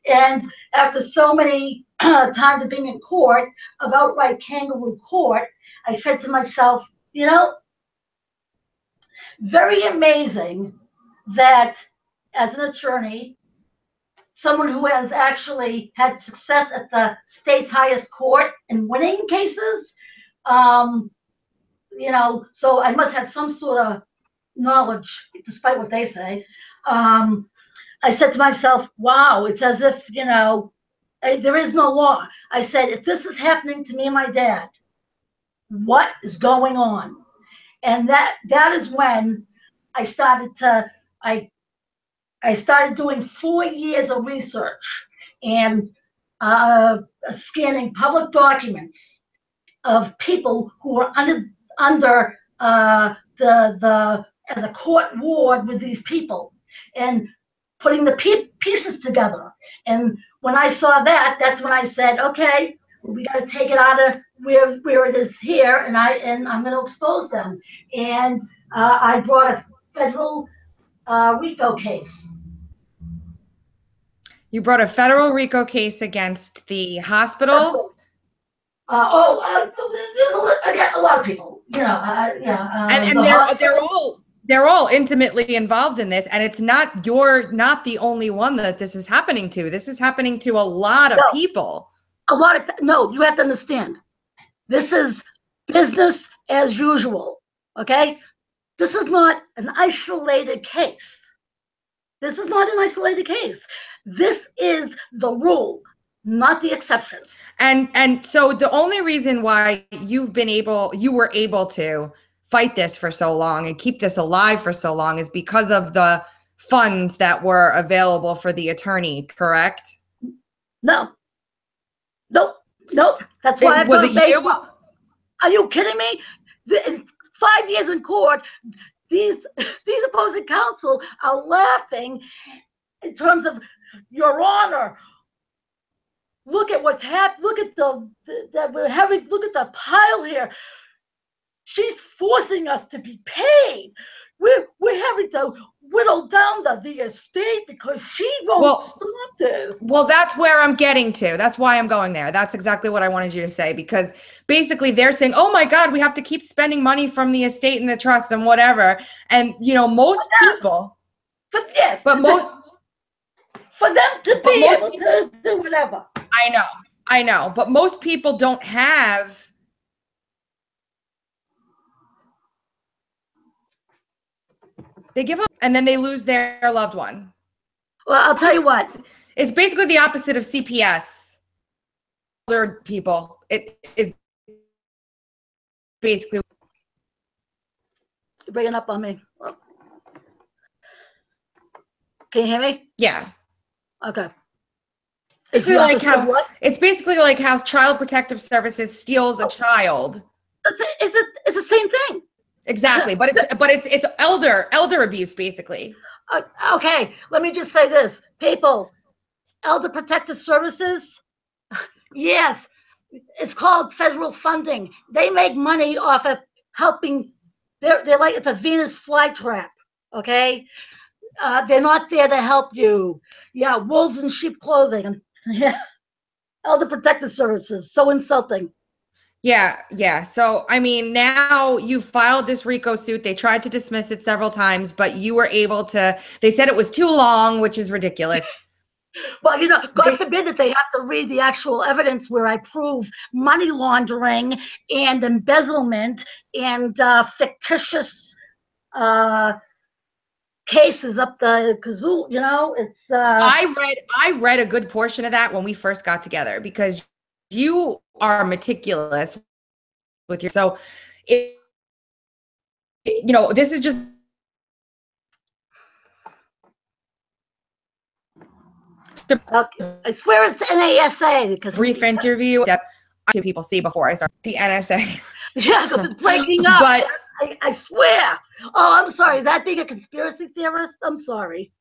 and after so many times of being in court, of outright kangaroo court, I said to myself, you know, very amazing that as an attorney, someone who has actually had success at the state's highest court in winning cases, you know, so I must have some sort of knowledge, despite what they say. I said to myself, wow, it's as if, you know, there is no law. I said, if this is happening to me and my dad, what is going on? And that is when I started to, I started doing 4 years of research and scanning public documents of people who were under as a court ward with these people, and putting the pieces together. And when I saw that, that's when I said, okay, we got to take it out of where it is here, and I'm going to expose them. And I brought a federal RICO case. You brought a federal RICO case against the hospital? There's a lot of people, you know. And they're all intimately involved in this, and it's not, you're not the only one that this is happening to. This is happening to a lot of people. No, you have to understand. This is business as usual, okay? This is not an isolated case. This is not an isolated case. This is the rule, not the exception. And so the only reason why you were able to fight this for so long and keep this alive for so long is because of the funds that were available for the attorney, correct? No. Nope. That's why I've got a Are you kidding me? 5 years in court, these opposing counsel are laughing in terms of, Your Honor, look at what's happened. Look at look at the pile here. She's forcing us to be paid. We're having to whittle down the estate because she won't stop this. Well, that's where I'm getting to. That's why I'm going there. That's exactly what I wanted you to say, because basically they're saying, oh my God, we have to keep spending money from the estate and the trust and whatever. And, you know, most people. But yes. But most. For them to be able to do whatever. I know, but most people don't have. They give up and then they lose their loved one. Well, I'll tell you what. It's basically the opposite of CPS. Older people. It is basically. You're bringing up on me. Can you hear me? Yeah. Okay. It's basically like how Child Protective Services steals a child. It's the same thing. Exactly, but it's elder abuse basically. Okay, let me just say this, people. Elder Protective Services, yes, it's called federal funding. They make money off of helping. They're like, it's a Venus flytrap. Okay, they're not there to help you. Yeah, wolves in sheep clothing. Yeah, Elder Protective Services, so insulting. Yeah. So, I mean, now you filed this RICO suit. They tried to dismiss it several times, but you were able to. They said it was too long, which is ridiculous. Well, God forbid that they have to read the actual evidence where I prove money laundering and embezzlement and fictitious cases up the kazoo. It's. I read a good portion of that when we first got together because you are meticulous with your. So, this is just. I swear it's NASA because brief interview that people see before I start the NSA. Yeah, because it's breaking up. But I swear. Oh, I'm sorry. Is that being a conspiracy theorist? I'm sorry.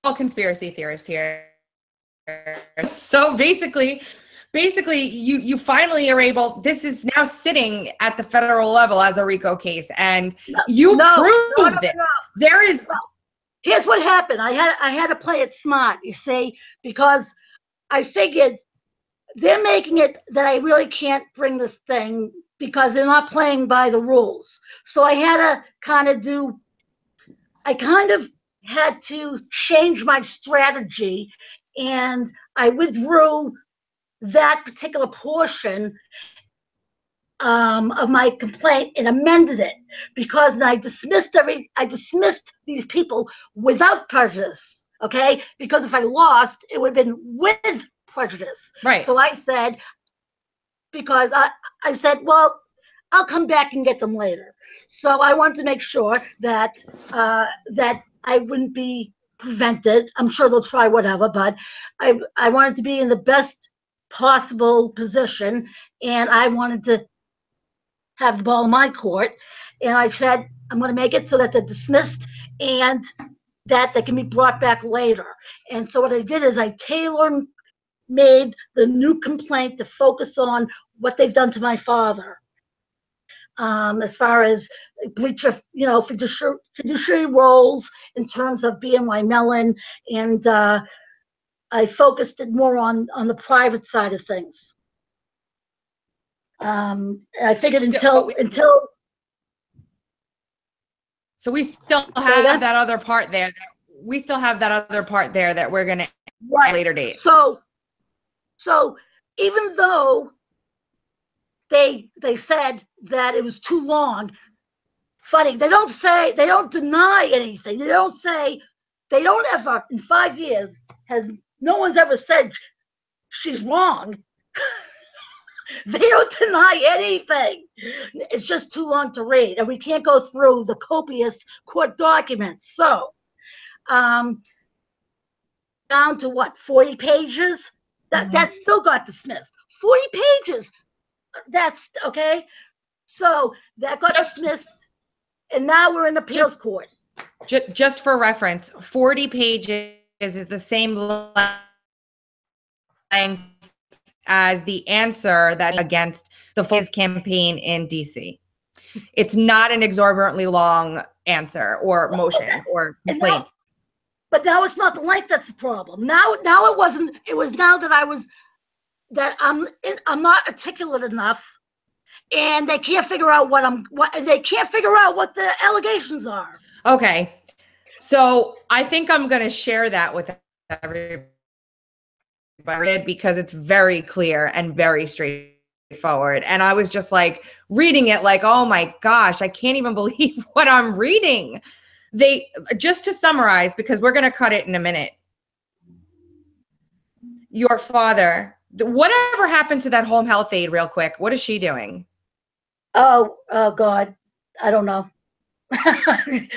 All conspiracy theorists here. So basically you finally are able. This is now sitting at the federal level as a RICO case, and you prove this. There is. Well, here's what happened. I had to play it smart, you see, because I figured they're making it that I really can't bring this thing because they're not playing by the rules. So I had to kind of had to change my strategy, and I withdrew that particular portion of my complaint and amended it because I dismissed these people without prejudice. Okay, because if I lost, it would have been with prejudice. Right. So I said, because I said, well, I'll come back and get them later. So I wanted to make sure that that I wouldn't be prevented. I'm sure they'll try whatever, but I wanted to be in the best possible position, and I wanted to have the ball in my court. And I said, I'm going to make it so that they're dismissed and that they can be brought back later. And so what I did is I tailor-made the new complaint to focus on what they've done to my father. As far as breach of, fiduciary roles in terms of BNY Mellon, and I focused it more on the private side of things. I figured until. So we still have that other part there. We still have that other part there that we're going to at a later date. So even though they said that it was too long, funny, they don't deny anything. They don't ever, in 5 years, no one's ever said she's wrong. They don't deny anything. It's just too long to read, and we can't go through the copious court documents. So, down to what, 40 pages? That still got dismissed. 40 pages. That's okay. So that got dismissed, and now we're in appeals court. Just for reference, 40 pages is the same length as the answer that against the Fizz campaign in DC. It's not an exorbitantly long answer or motion or complaint. But now it's not the length that's the problem. Now it wasn't. It was now that I'm not articulate enough, and they can't figure out they can't figure out what the allegations are. Okay, so I think I'm going to share that with everybody but I read because it's very clear and very straightforward. And I was just like reading it like, oh my gosh, I can't even believe what I'm reading. They, just to summarize, because we're going to cut it in a minute. Your father, whatever happened to that home health aide, real quick? What is she doing? Oh, God. I don't know. I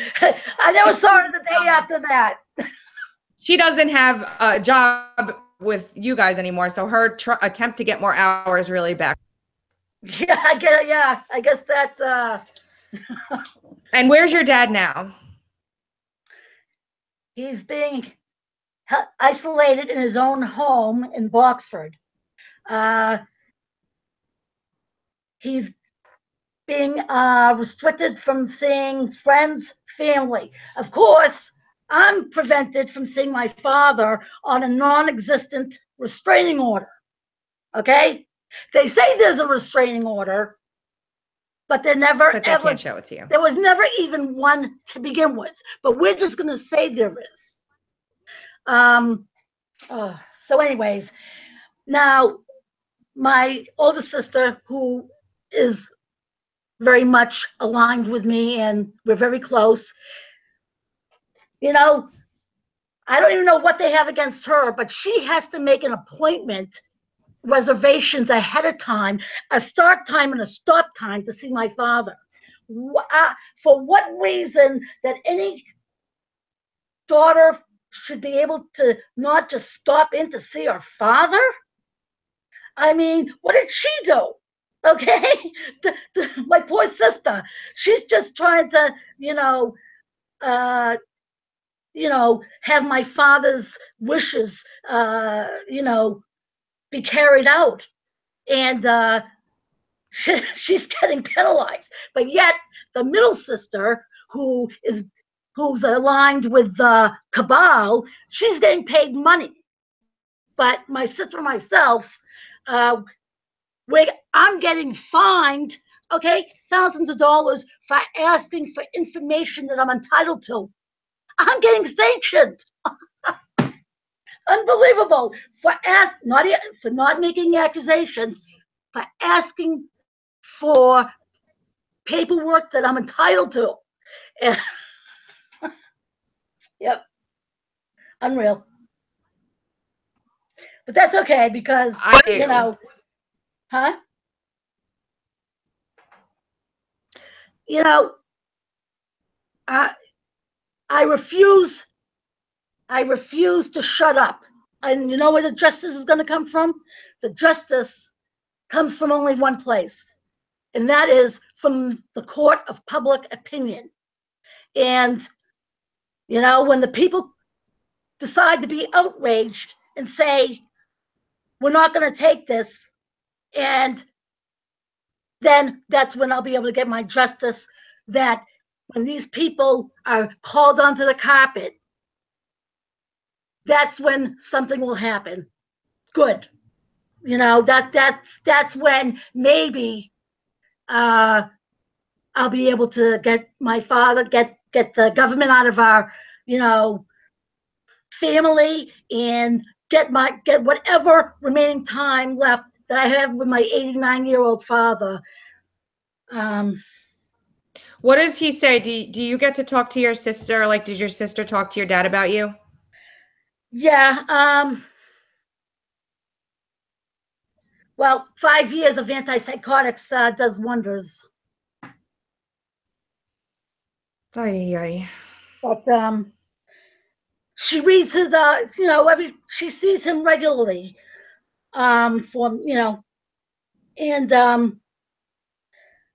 never saw her the day after that. She doesn't have a job with you guys anymore, so her attempt to get more hours really back. Yeah, I guess that. And where's your dad now? He's being isolated in his own home in Boxford. He's being restricted from seeing friends, family. Of course, I'm prevented from seeing my father on a non-existent restraining order. Okay? They say there's a restraining order, but they can't show it to you. There was never even one to begin with. But we're just going to say there is. So anyways, now my older sister, who is very much aligned with me and we're very close, I don't even know what they have against her, but she has to make an appointment, reservations ahead of time, a start time and a stop time to see my father. For what reason that any daughter should be able to not just stop in to see her father? I mean, what did she do? Okay, my poor sister, she's just trying to, have my father's wishes, be carried out, and she's getting penalized. But yet, the middle sister, who's aligned with the cabal, she's getting paid money. But my sister and myself, I'm getting fined, okay, thousands of dollars for asking for information that I'm entitled to. I'm getting sanctioned. Unbelievable. For not making accusations, for asking for paperwork that I'm entitled to. Yep. Unreal. But that's okay because huh? I refuse to shut up. And you know where the justice is going to come from? The justice comes from only one place, and that is from the court of public opinion. And, when the people decide to be outraged and say, we're not going to take this, and then that's when I'll be able to get my justice, that when these people are called onto the carpet, that's when something will happen. Good. That's when maybe I'll be able to get my father, get the government out of our, family, and get whatever remaining time left that I have with my 89-year-old father. What does he say? Do you get to talk to your sister? Like, did your sister talk to your dad about you? Yeah. Well, 5 years of antipsychotics does wonders. Ay. But she reads his, she sees him regularly, and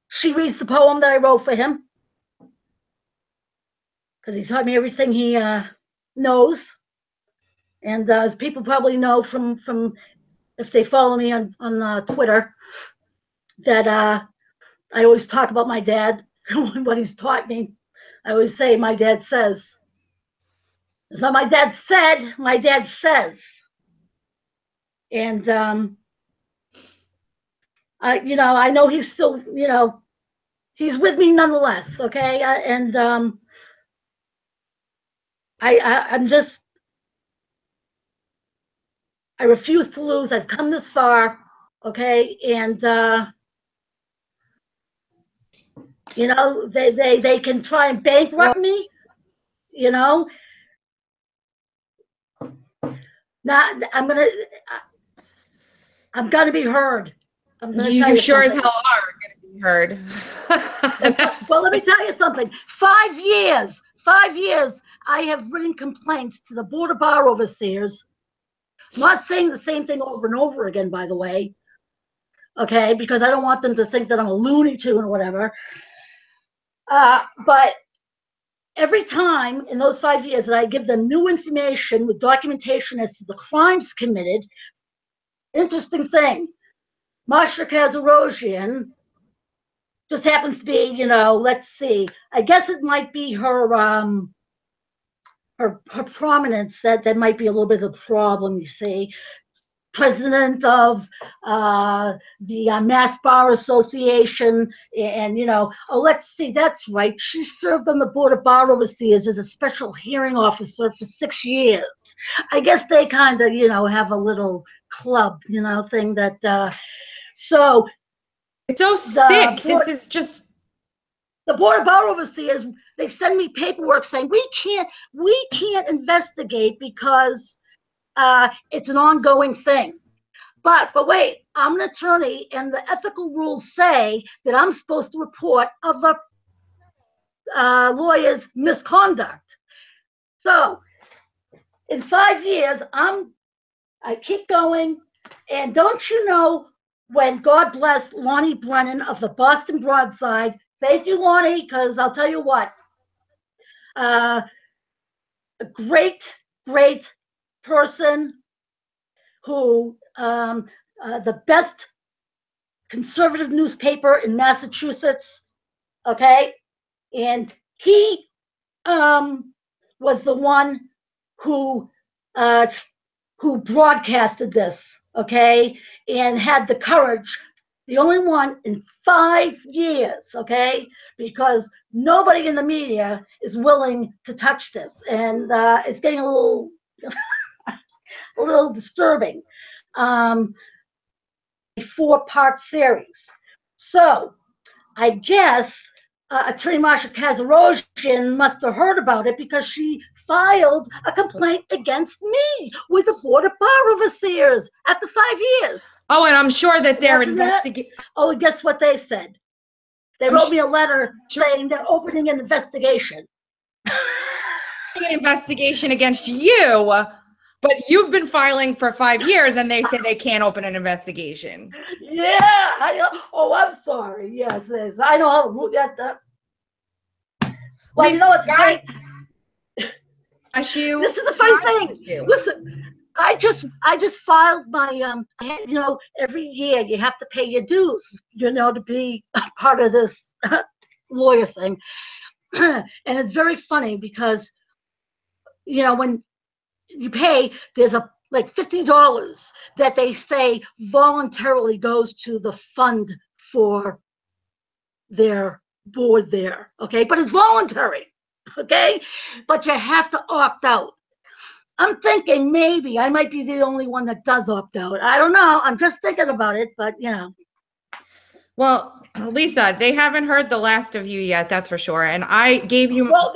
she reads the poem that I wrote for him because he taught me everything he knows. And as people probably know from if they follow me on Twitter, that I always talk about my dad, what he's taught me. I always say my dad says. It's not my dad said, my dad says. And I know he's still, he's with me nonetheless. Okay, and I'm just, I refuse to lose. I've come this far, okay? And you know, they can try and Well, bankrupt me, you know. Not I'm gonna be heard. I'm gonna tell you you sure as something. hell are going to be heard. Well, let me tell you something. 5 years, 5 years, I have written complaints to the Board of Bar Overseers. Not saying the same thing over and over again, by the way, okay, because I don't want them to think that I'm a Looney Tune or whatever. But every time in those 5 years that I give them new information with documentation as to the crimes committed, interesting thing, Masha Kazarosian just happens to be, you know, let's see, I guess it might be her her prominence that might be a little bit of a problem, you see. President of the Mass Bar Association, and you know, oh, let's see, that's right. She served on the Board of Bar Overseers as a special hearing officer for 6 years. I guess they kind of, you know, have a little club, you know, thing that. So It's so the sick. board, This is just the Board of Bar Overseers, they send me paperwork saying we can't investigate because it's an ongoing thing. But wait, I'm an attorney, and the ethical rules say that I'm supposed to report other lawyers' misconduct. So in 5 years, I keep going, and don't you know, when God bless Lonnie Brennan of the Boston Broadside. Thank you, Lonnie, because I'll tell you what, a great, great person who the best conservative newspaper in Massachusetts, okay? And he was the one who uh, who broadcasted this, okay, and had the courage. The only one in 5 years, okay, because nobody in the media is willing to touch this, and it's getting a little disturbing. A 4-part series. So I guess Attorney Marsha Kazarosian must have heard about it because she filed a complaint against me with the Board of Bar Overseers after 5 years. Oh, and I'm sure that they're Imagine that. investigating. Oh, and guess what they said? They wrote me a letter saying they're opening an investigation. An investigation against you, but you've been filing for 5 years, and they say they can't open an investigation. Yeah. I'm sorry. Yes, I know how to rule that. Well, Lisa, you know what's great? This is the funny thing. Listen, I just filed my you know, every year you have to pay your dues, you know, to be a part of this lawyer thing. And it's very funny because, you know, when you pay, there's a like $50 that they say voluntarily goes to the fund for their board there, okay? But it's voluntary, okay? But you have to opt out. I'm thinking maybe I might be the only one that does opt out. I don't know. I'm just thinking about it, but you know. Well, Lisa, they haven't heard the last of you yet, that's for sure. And I gave you. Well,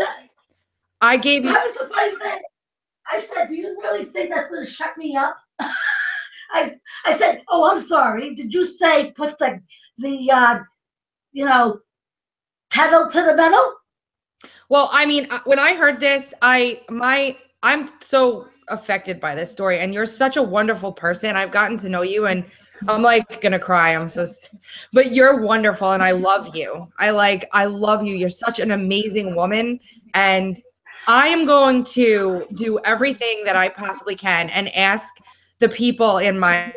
I gave you. That was the funny thing. I said, "Do you really think that's going to shut me up?" I said, "Oh, I'm sorry. Did you say put the you know, pedal to the metal?" Well, I mean, when I heard this, I'm so affected by this story, and you're such a wonderful person. I've gotten to know you, and I'm like gonna cry. But you're wonderful, and I love you. I love you. You're such an amazing woman, and I am going to do everything that I possibly can and ask the people in my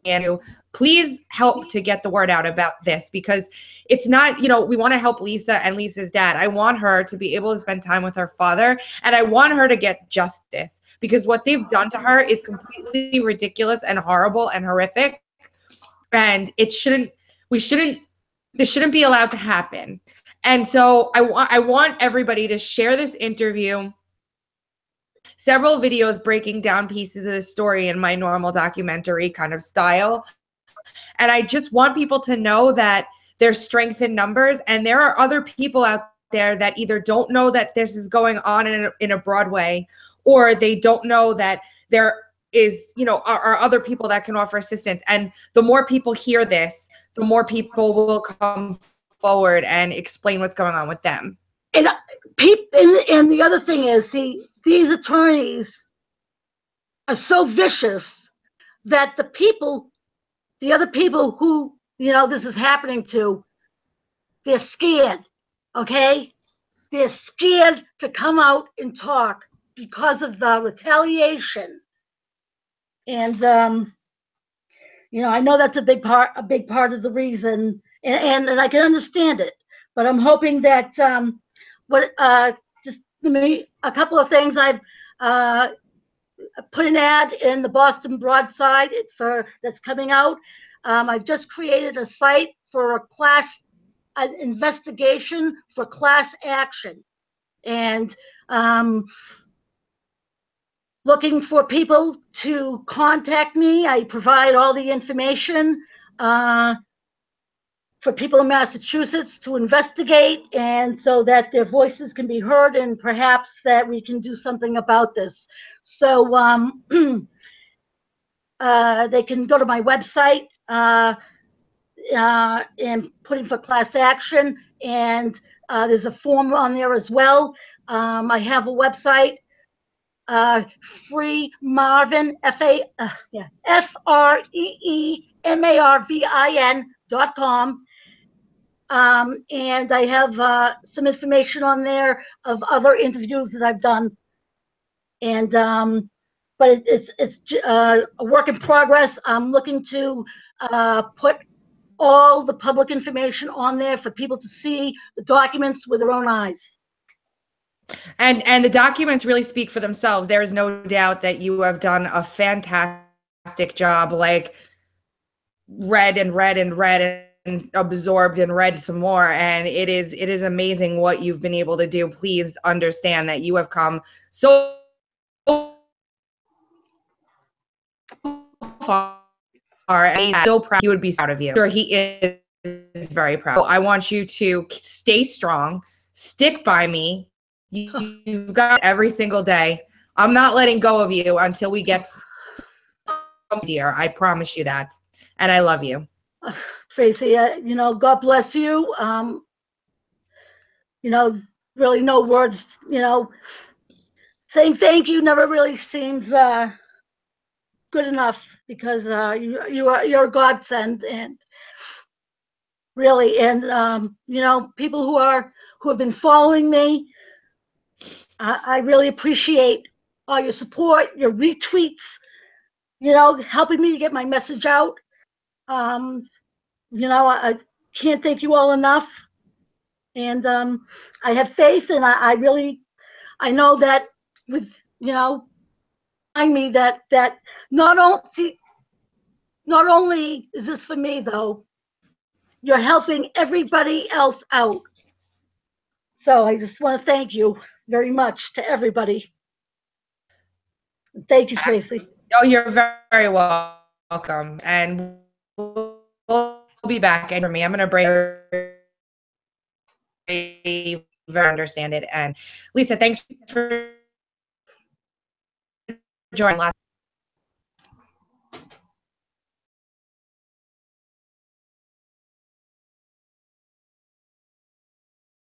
and please help to get the word out about this, because it's not, you know, we want to help Lisa and Lisa's dad. I want her to be able to spend time with her father, and I want her to get justice, because what they've done to her is completely ridiculous and horrible and horrific, and this shouldn't be allowed to happen. And so I want everybody to share this interview several videos breaking down pieces of the story in my normal documentary kind of style. And I just want people to know that there's strength in numbers, and there are other people out there that either don't know that this is going on in a broad way, or they don't know that there is, are other people that can offer assistance. And the more people hear this, the more people will come forward and explain what's going on with them. And and the other thing is, see, these attorneys are so vicious that the other people who, this is happening to, they're scared, okay? They're scared to come out and talk because of the retaliation. And, I know that's a big part of the reason, and I can understand it. But I'm hoping that just a couple of things. I've put an ad in the Boston Broadside that's coming out. I've just created a site for an investigation for class action, and looking for people to contact me. I provide all the information for people in Massachusetts to investigate, and so that their voices can be heard, and perhaps that we can do something about this. So they can go to my website and put in for class action, and there's a form on there as well. I have a website, Free Marvin, FREEMARVIN.com. And I have some information on there of other interviews that I've done. And but it's a work in progress. I'm looking to put all the public information on there for people to see the documents with their own eyes. And the documents really speak for themselves. There is no doubt that you have done a fantastic job, like read and read and read and absorbed and read some more. And it is amazing what you've been able to do. Please understand that you have come so far. And I'm so proud. He would be proud of you. Sure, he is very proud. I want you to stay strong, stick by me. You've got every single day. I'm not letting go of you until we get dear. I promise you that. And I love you. Tracy, God bless you. Really no words, saying thank you never really seems good enough, because you're a godsend, and really, and people who have been following me, I really appreciate all your support, your retweets, helping me to get my message out. I can't thank you all enough, and I have faith, and I know that with me that not only is this for me, though, you're helping everybody else out. So I just want to thank you very much to everybody. Thank you, Tracy. Oh, you're very welcome. And we'll be back. And for me, I'm going to very understand it. And Lisa, thanks for joining.